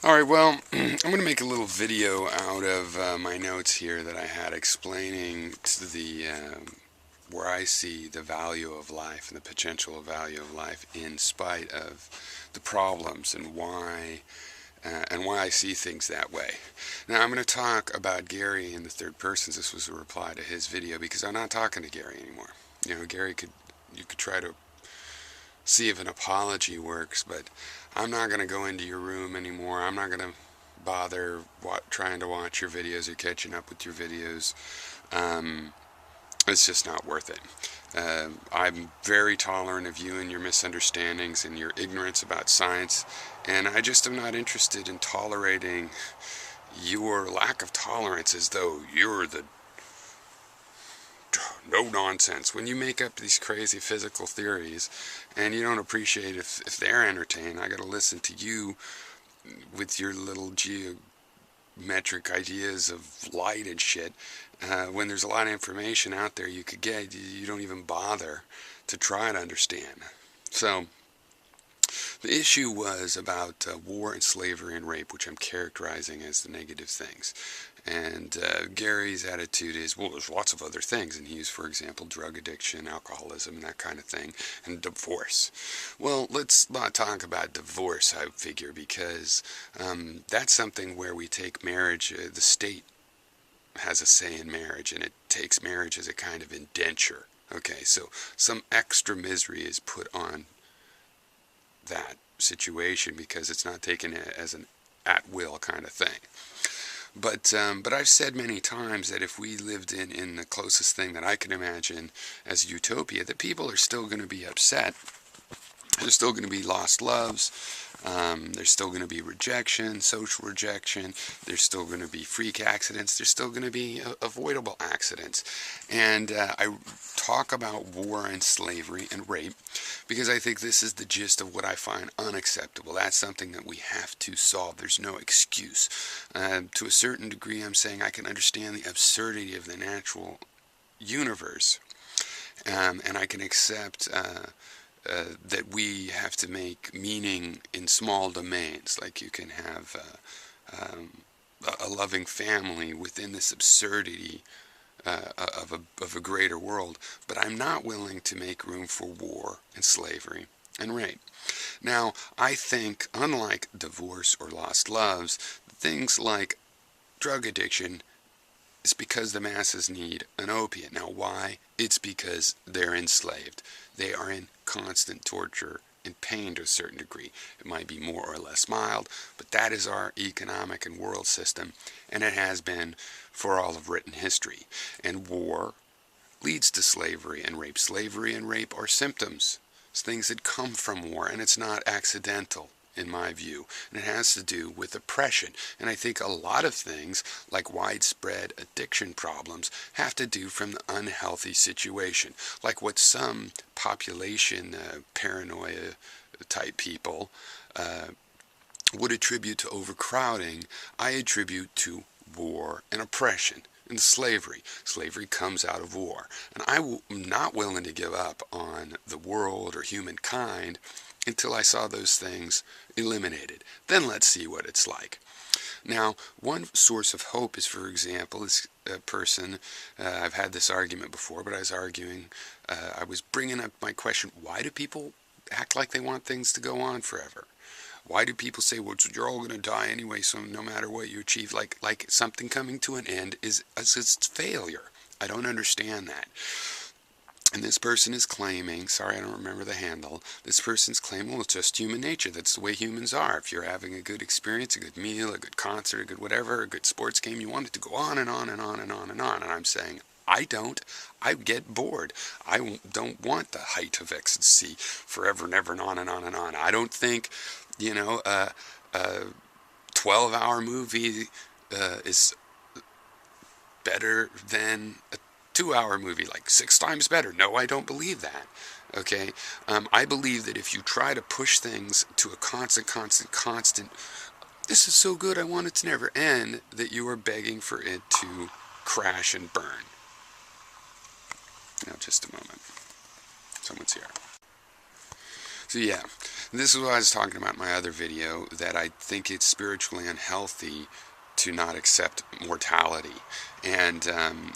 Alright, well, I'm going to make a little video out of my notes here that I had explaining to where I see the value of life and the potential value of life in spite of the problems and why I see things that way. Now, I'm going to talk about Gary in the third person. This was a reply to his video because I'm not talking to Gary anymore. You could try to see if an apology works, but I'm not going to go into your room anymore. I'm not going to bother trying to watch your videos or catching up with your videos. It's just not worth it. I'm very tolerant of you and your misunderstandings and your ignorance about science, and I just am not interested in tolerating your lack of tolerance as though you're the no nonsense. When you make up these crazy physical theories and you don't appreciate if they're entertained, I gotta listen to you with your little geometric ideas of light and shit. When there's a lot of information out there you could get, you don't even bother to try to understand. So the issue was about war and slavery and rape, which I'm characterizing as the negative things. And Gary's attitude is, well, there's lots of other things. And he used, for example, drug addiction, alcoholism, and that kind of thing, and divorce. Well, let's not talk about divorce, I figure, because that's something where we take marriage, the state has a say in marriage, and it takes marriage as a kind of indenture. Okay, so some extra misery is put on that situation because it's not taken as an at-will kind of thing. But I've said many times that if we lived in the closest thing that I can imagine as utopia, that people are still going to be upset. There's still going to be lost loves. There's still going to be rejection, social rejection. There's still going to be freak accidents. There's still going to be avoidable accidents. And I talk about war and slavery and rape because I think this is the gist of what I find unacceptable. That's something that we have to solve. There's no excuse. To a certain degree, I'm saying I can understand the absurdity of the natural universe. And I can accept that we have to make meaning in small domains, like you can have a loving family within this absurdity of a greater world, but I'm not willing to make room for war and slavery and rape. Now, I think, unlike divorce or lost loves, things like drug addiction is because the masses need an opiate. Now, why? It's because they're enslaved. They are in constant torture and pain to a certain degree. It might be more or less mild, but that is our economic and world system, and it has been for all of written history. And war leads to slavery and rape. Slavery and rape are symptoms. It's things that come from war, and it's not accidental, in my view, and it has to do with oppression. And I think a lot of things, like widespread addiction problems, have to do from the unhealthy situation. Like what some population paranoia type people would attribute to overcrowding, I attribute to war and oppression and slavery. Slavery comes out of war. And I'm not willing to give up on the world or humankind until I saw those things eliminated. Then let's see what it's like. Now, one source of hope is, for example, this person, I've had this argument before, but I was bringing up my question, why do people act like they want things to go on forever? Why do people say, well, you're all going to die anyway, so no matter what you achieve, like something coming to an end is its failure? I don't understand that. And this person is claiming, sorry I don't remember the handle, this person's claiming, well, it's just human nature. That's the way humans are. If you're having a good experience, a good meal, a good concert, a good whatever, a good sports game, you want it to go on and on and on and on and on. And I'm saying, I don't. I get bored. I don't want the height of ecstasy forever and ever and on and on and on. I don't think, a 12-hour movie is better than a 2-hour movie, like 6 times better. No, I don't believe that. Okay? I believe that if you try to push things to a constant, this is so good, I want it to never end, that you are begging for it to crash and burn. Now, just a moment. Someone's here. So yeah, this is what I was talking about in my other video, that I think it's spiritually unhealthy to not accept mortality. And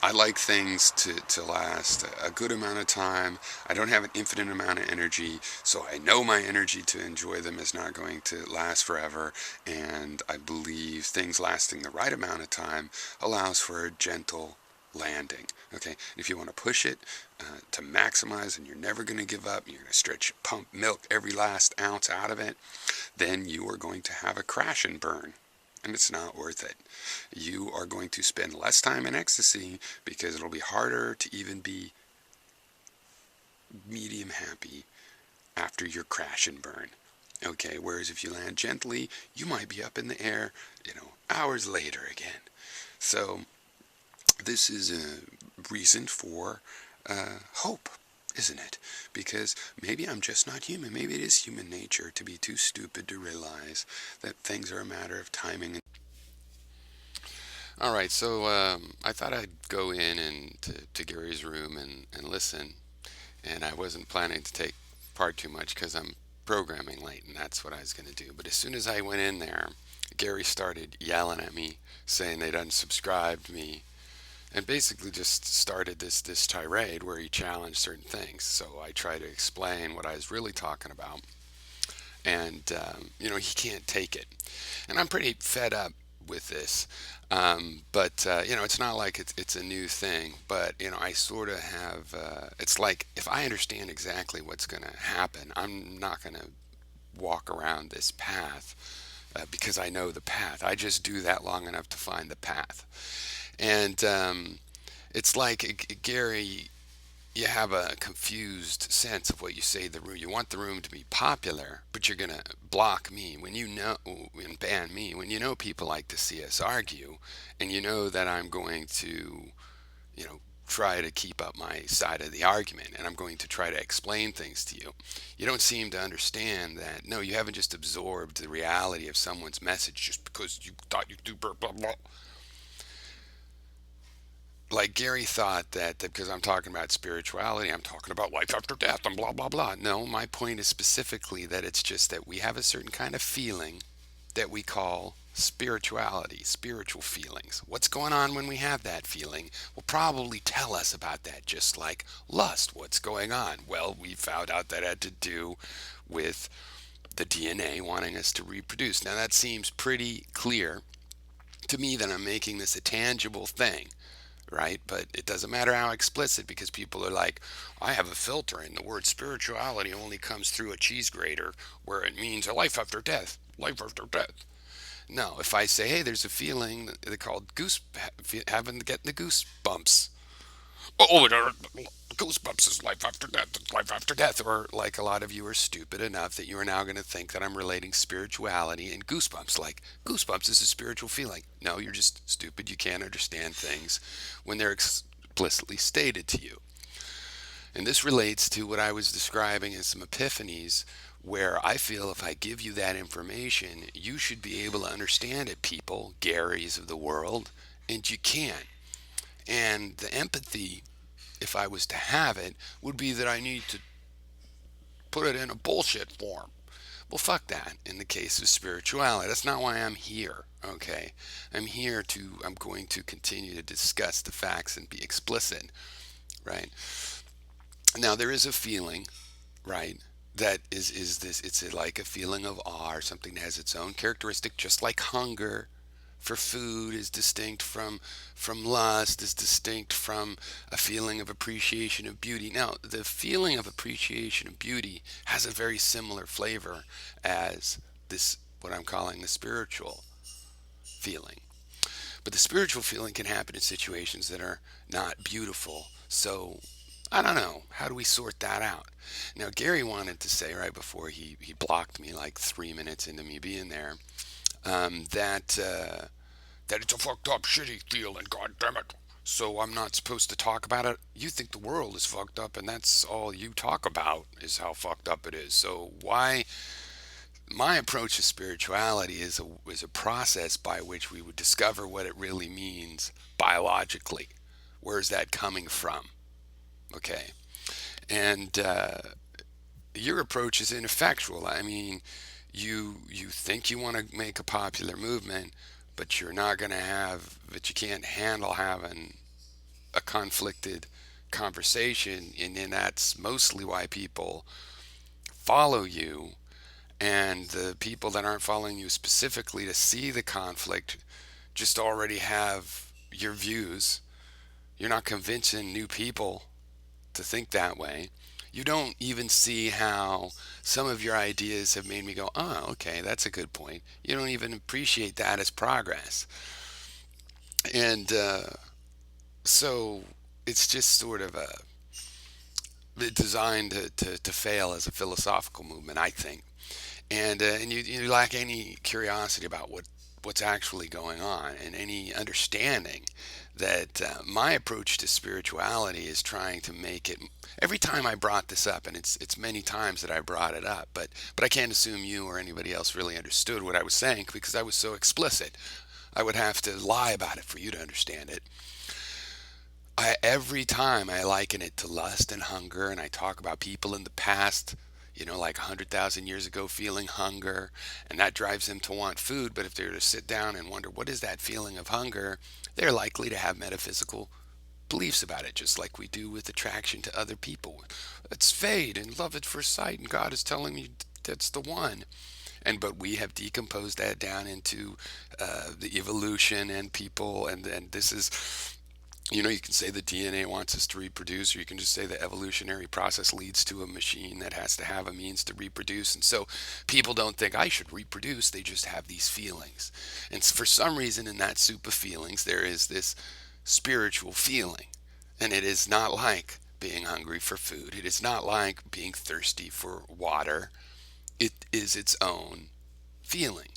I like things to last a good amount of time. I don't have an infinite amount of energy, so I know my energy to enjoy them is not going to last forever. And I believe things lasting the right amount of time allows for a gentle landing. Okay, if you want to push it to maximize, and you're never going to give up, you're going to stretch, pump milk every last ounce out of it, then you are going to have a crash and burn, and it's not worth it. You are going to spend less time in ecstasy because it'll be harder to even be medium happy after your crash and burn. Okay, whereas if you land gently, you might be up in the air, hours later again. So this is a reason for hope, isn't it? Because maybe I'm just not human. Maybe it is human nature to be too stupid to realize that things are a matter of timing. All right, so I thought I'd go in and to Gary's room and listen, and I wasn't planning to take part too much because I'm programming late, and that's what I was going to do. But as soon as I went in there, Gary started yelling at me, saying they'd unsubscribed me, and basically just started this tirade where he challenged certain things. So I try to explain what I was really talking about, and he can't take it, and I'm pretty fed up with this. But it's not like it's a new thing. But I sort of have. It's like if I understand exactly what's going to happen, I'm not going to walk around this path because I know the path. I just do that long enough to find the path. And it's like, Gary, you have a confused sense of what you say the room. You want the room to be popular, but you're going to block me when you know, and ban me when you know people like to see us argue, and you know that I'm going to, try to keep up my side of the argument, and I'm going to try to explain things to you. You don't seem to understand that, no, you haven't just absorbed the reality of someone's message just because you thought you'd do blah, blah, blah. Like Gary thought that because I'm talking about spirituality, I'm talking about life after death and blah, blah, blah. No, my point is specifically that it's just that we have a certain kind of feeling that we call spirituality, spiritual feelings. What's going on when we have that feeling will probably tell us about that, just like lust. What's going on? Well, we found out that had to do with the DNA wanting us to reproduce. Now, that seems pretty clear to me that I'm making this a tangible thing, right? But it doesn't matter how explicit, because people are like, I have a filter, and the word spirituality only comes through a cheese grater where it means a life after death, life after death. No, if I say, hey, there's a feeling they called having getting the goosebumps. Oh, goosebumps is life after death, it's life after death. Or like a lot of you are stupid enough that you are now going to think that I'm relating spirituality and goosebumps. Like goosebumps is a spiritual feeling. No, you're just stupid. You can't understand things when they're explicitly stated to you. And this relates to what I was describing as some epiphanies, where I feel if I give you that information, you should be able to understand it, people, Garys of the world, and you can't. And the empathy, if I was to have it, would be that I need to put it in a bullshit form. Well, fuck that in the case of spirituality. That's not why I'm here, okay? I'm going to continue to discuss the facts and be explicit, right? Now, there is a feeling, right, that is this, like a feeling of awe, or something that has its own characteristic, just like hunger for food is distinct from lust, is distinct from a feeling of appreciation of beauty. Now, the feeling of appreciation of beauty has a very similar flavor as this, what I'm calling the spiritual feeling. But the spiritual feeling can happen in situations that are not beautiful. So I don't know. How do we sort that out? Now, Gary wanted to say right before he blocked me, like 3 minutes into me being there, that it's a fucked up, shitty feeling, god damn it. So I'm not supposed to talk about it. You think the world is fucked up, and that's all you talk about is how fucked up it is. So why? My approach to spirituality is a process by which we would discover what it really means biologically. Where's that coming from? Okay, and your approach is ineffectual. I mean, you think you want to make a popular movement, but you're not going to have, but you can't handle having a conflicted conversation, and that's mostly why people follow you. And the people that aren't following you specifically to see the conflict just already have your views. You're not convincing new people to think that way. You don't even see how some of your ideas have made me go, oh, okay, that's a good point. You don't even appreciate that as progress. And so it's just sort of designed to fail as a philosophical movement, I think. And you lack any curiosity about what's actually going on and any understanding that my approach to spirituality is trying to make it. Every time I brought this up, and it's many times that I brought it up, but I can't assume you or anybody else really understood what I was saying because I was so explicit. I would have to lie about it for you to understand it. Every time I liken it to lust and hunger, and I talk about people in the past, like 100,000 years ago feeling hunger, and that drives them to want food. But if they were to sit down and wonder, what is that feeling of hunger, they're likely to have metaphysical beliefs about it, just like we do with attraction to other people. It's fate and love at first sight, and God is telling me that's the one. But we have decomposed that down into the evolution and people, and this is, you can say the DNA wants us to reproduce, or you can just say the evolutionary process leads to a machine that has to have a means to reproduce. And so people don't think I should reproduce, they just have these feelings. And for some reason, in that soup of feelings, there is this spiritual feeling. And it is not like being hungry for food, it is not like being thirsty for water. It is its own feeling.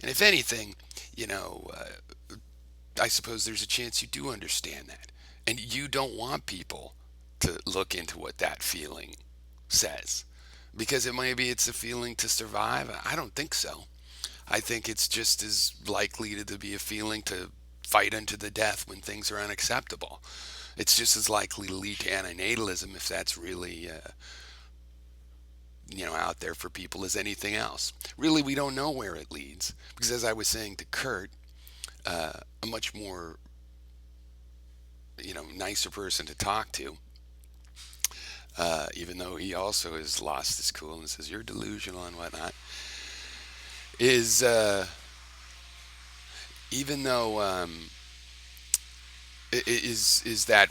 And if anything, you know, I suppose there's a chance you do understand that. And you don't want people to look into what that feeling says. Because maybe it's a feeling to survive. I don't think so. I think it's just as likely to be a feeling to fight unto the death when things are unacceptable. It's just as likely to lead to antinatalism if that's really, out there for people as anything else. Really, we don't know where it leads. Because as I was saying to Kurt, a much more nicer person to talk to, even though he also has lost his cool and says you're delusional and whatnot, is even though is that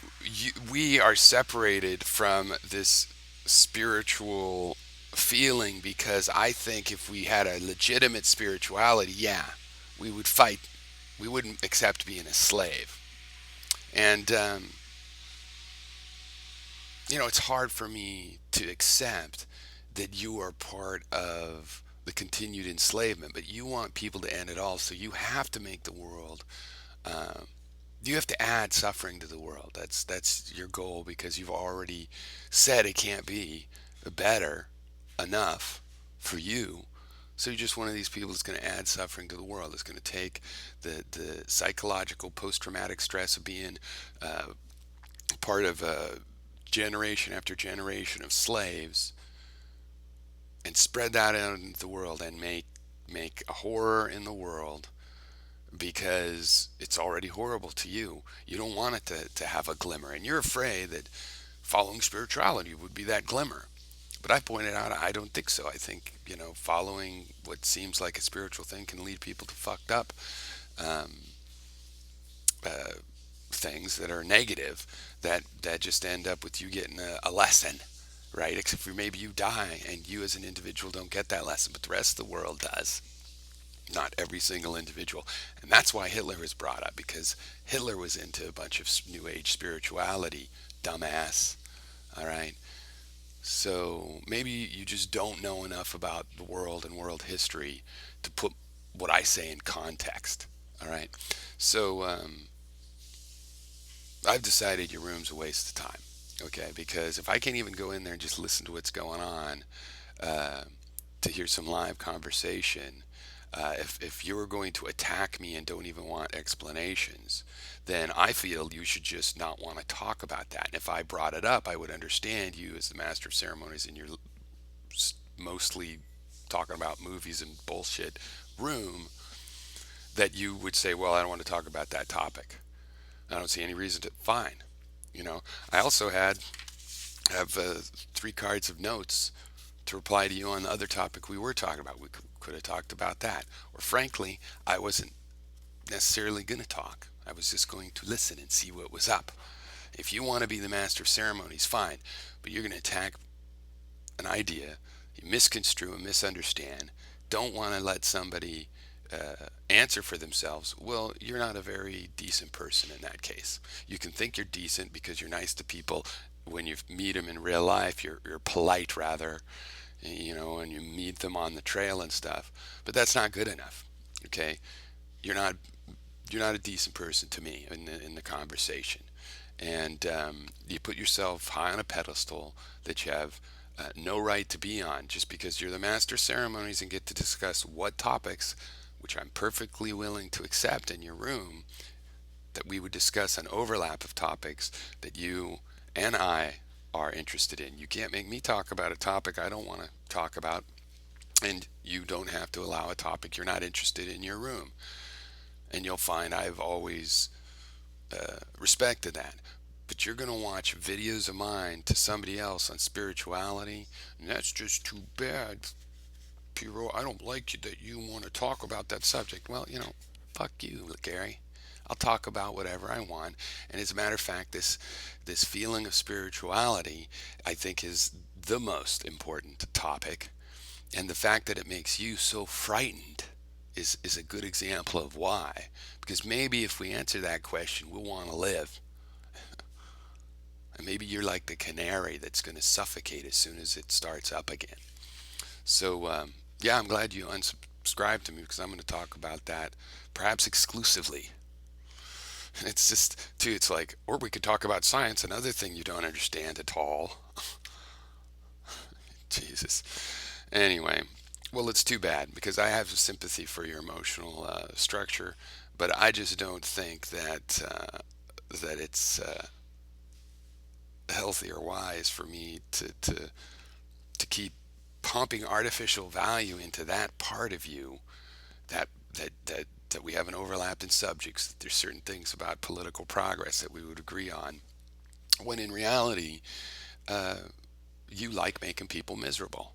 we are separated from this spiritual feeling, because I think if we had a legitimate spirituality, yeah, we would fight. We wouldn't accept being a slave. And it's hard for me to accept that you are part of the continued enslavement, but you want people to end it all. So you have to make the world. Uh, you have to add suffering to the world. That's your goal, because you've already said it can't be better enough for you. So you're just one of these people that's going to add suffering to the world. It's going to take the psychological post-traumatic stress of being part of a generation after generation of slaves and spread that out into the world and make a horror in the world, because it's already horrible to you. You don't want it to have a glimmer, and you're afraid that following spirituality would be that glimmer. But I pointed out I don't think so. I think following what seems like a spiritual thing can lead people to fucked up um, uh, things that are negative, that just end up with you getting a lesson, right? Except for maybe you die and you as an individual don't get that lesson, but the rest of the world does. Not every single individual. And that's why Hitler is brought up, because Hitler was into a bunch of New Age spirituality. Dumbass. All right? So maybe you just don't know enough about the world and world history to put what I say in context. All right? So I've decided your room's a waste of time. Okay? Because if I can't even go in there and just listen to what's going on, uh, to hear some live conversation, if you're going to attack me and don't even want explanations, then I feel you should just not want to talk about that. And if I brought it up, I would understand you as the master of ceremonies and your mostly talking about movies and bullshit room, that you would say, well, I don't want to talk about that topic. I don't see any reason to. Fine. You know, I also have 3 cards of notes to reply to you on the other topic we were talking about. We could have talked about that. Or frankly, I wasn't necessarily going to talk. I was just going to listen and see what was up. If you want to be the master of ceremonies, fine. But you're going to attack an idea, you misconstrue and misunderstand, don't want to let somebody answer for themselves, well, you're not a very decent person in that case. You can think you're decent because you're nice to people. When you meet them in real life, you're polite rather, you know, and you meet them on the trail and stuff. But that's not good enough. Okay, you're not you're not a decent person to me in the conversation, and you put yourself high on a pedestal that you have no right to be on just because you're the master of ceremonies and get to discuss what topics, which I'm perfectly willing to accept in your room, that we would discuss an overlap of topics that you and I are interested in. You can't make me talk about a topic I don't want to talk about, and you don't have to allow a topic you're not interested in your room. And you'll find I've always respected that. But you're going to watch videos of mine to somebody else on spirituality, and that's just too bad, Piro. I don't like you that you want to talk about that subject. Well, you know, fuck you, Gary. I'll talk about whatever I want. And as a matter of fact, this feeling of spirituality, I think, is the most important topic. And the fact that it makes you so frightened is a good example of why. Because maybe if we answer that question, we'll want to live. And maybe you're like the canary that's going to suffocate as soon as it starts up again. So, yeah, I'm glad you unsubscribed to me because I'm going to talk about that perhaps exclusively. It's just, too, it's like, or we could talk about science, another thing you don't understand at all. Jesus. Anyway, well, it's too bad because I have sympathy for your emotional structure, but I just don't think that it's healthy or wise for me to keep pumping artificial value into that part of you that we have an overlap in subjects, that there's certain things about political progress that we would agree on, when in reality, you like making people miserable.